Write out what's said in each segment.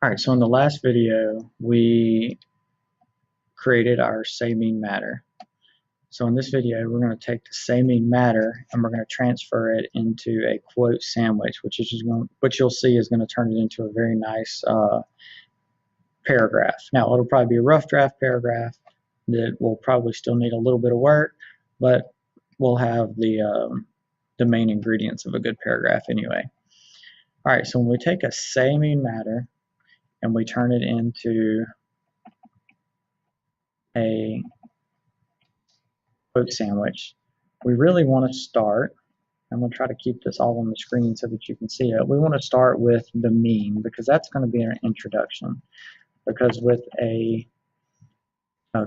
Alright, so in the last video, we created our say mean matter. So in this video, we're going to take the say mean matter and we're going to transfer it into a quote sandwich, which you'll see is going to turn it into a very nice paragraph. Now, it'll probably be a rough draft paragraph that will probably still need a little bit of work, but we'll have the main ingredients of a good paragraph anyway. Alright, so when we take a say mean matter and we turn it into a quote sandwich, we really want to start, I'm going to try to keep this all on the screen so that you can see it. We want to start with the mean because that's going to be an introduction. Because with a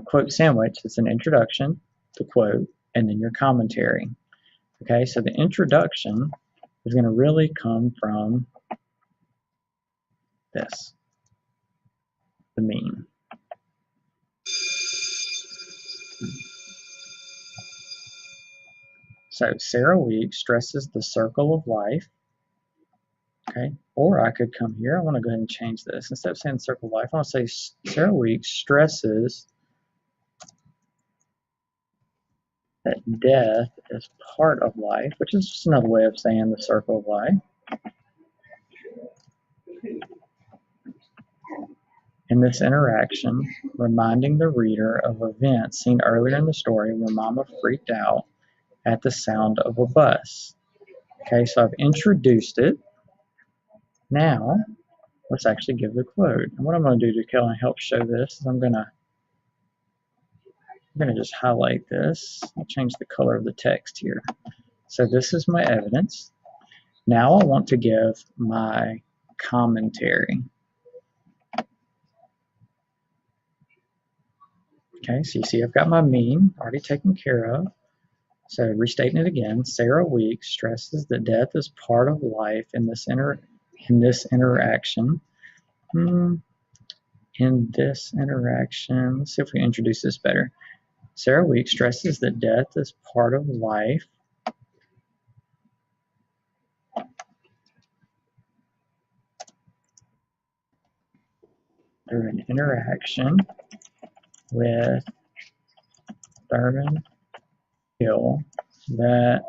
quote sandwich, it's an introduction, the quote, and then your commentary. Okay, so the introduction is going to really come from this, the mean. So Sarah Weeks stresses the circle of life. Okay, or I could come here. I want to go ahead and change this. Instead of saying circle of life, I want to say Sarah Weeks stresses that death is part of life, which is just another way of saying the circle of life. In this interaction, reminding the reader of events seen earlier in the story where Mama freaked out at the sound of a bus. Okay, so I've introduced it. Now, let's actually give the quote. And what I'm going to do to help show this is I'm going to just highlight this. I'll change the color of the text here. So this is my evidence. Now I want to give my commentary. Okay, so you see I've got my mean already taken care of. So restating it again, Sarah Weeks stresses that death is part of life in this interaction. In this interaction, let's see if we introduce this better. Sarah Weeks stresses that death is part of life through an interaction with Thurman Hill that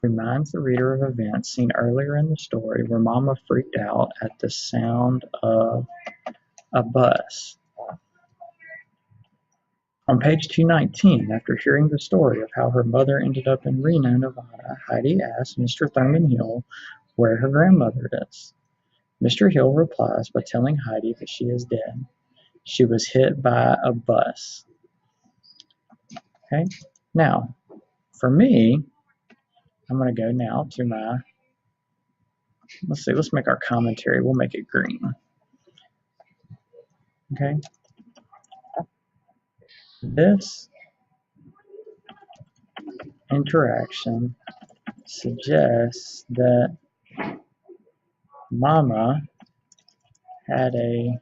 reminds the reader of events seen earlier in the story where Mama freaked out at the sound of a bus. On page 219, after hearing the story of how her mother ended up in Reno, Nevada, Heidi asks Mr. Thurman Hill where her grandmother is. Mr. Hill replies by telling Heidi that she is dead. She was hit by a bus. Okay, now, for me, I'm going to go now to my, let's make our commentary, we'll make it green. Okay, this interaction suggests that Mama had a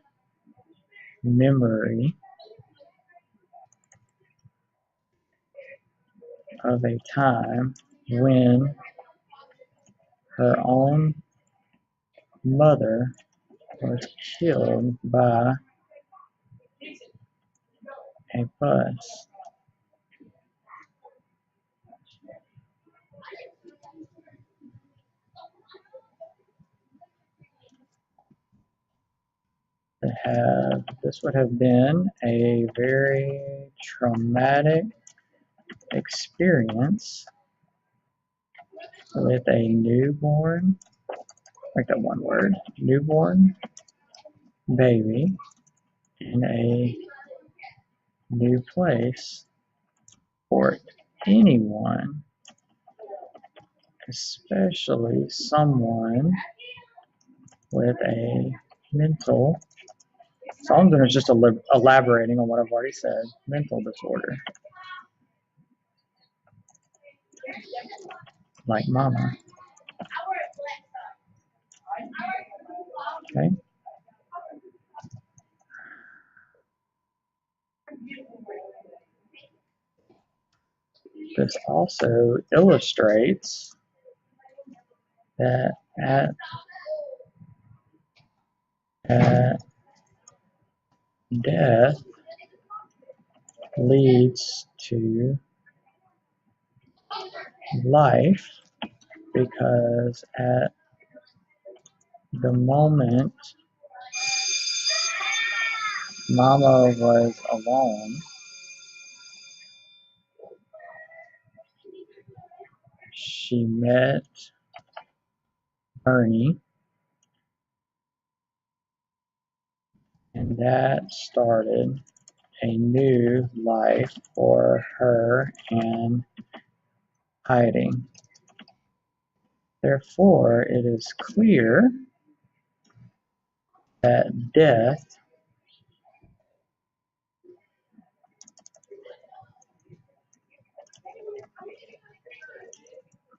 memory of a time when her own mother was killed by a bus. This would have been a very traumatic experience with a newborn, like that one word, newborn baby in a new place for anyone, especially someone with a mental, so I'm doing is just elaborating on what I've already said, mental disorder, like Mama. Okay. This also illustrates that at death leads to life because at the moment Mama was alone, she met Ernie, and that started a new life for her and hiding. Therefore, it is clear that death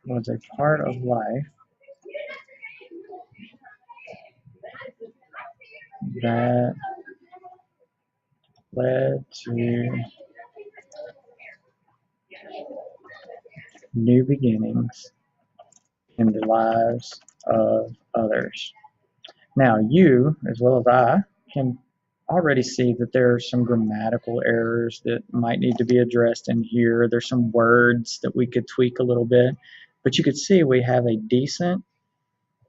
was a part of life that led to new beginnings in the lives of others. Now, you, as well as I, can already see that there are some grammatical errors that might need to be addressed in here. There's some words that we could tweak a little bit, but you could see we have a decent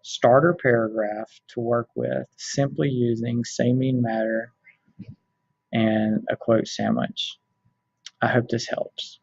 starter paragraph to work with simply using say, mean, matter, and a quote sandwich. I hope this helps.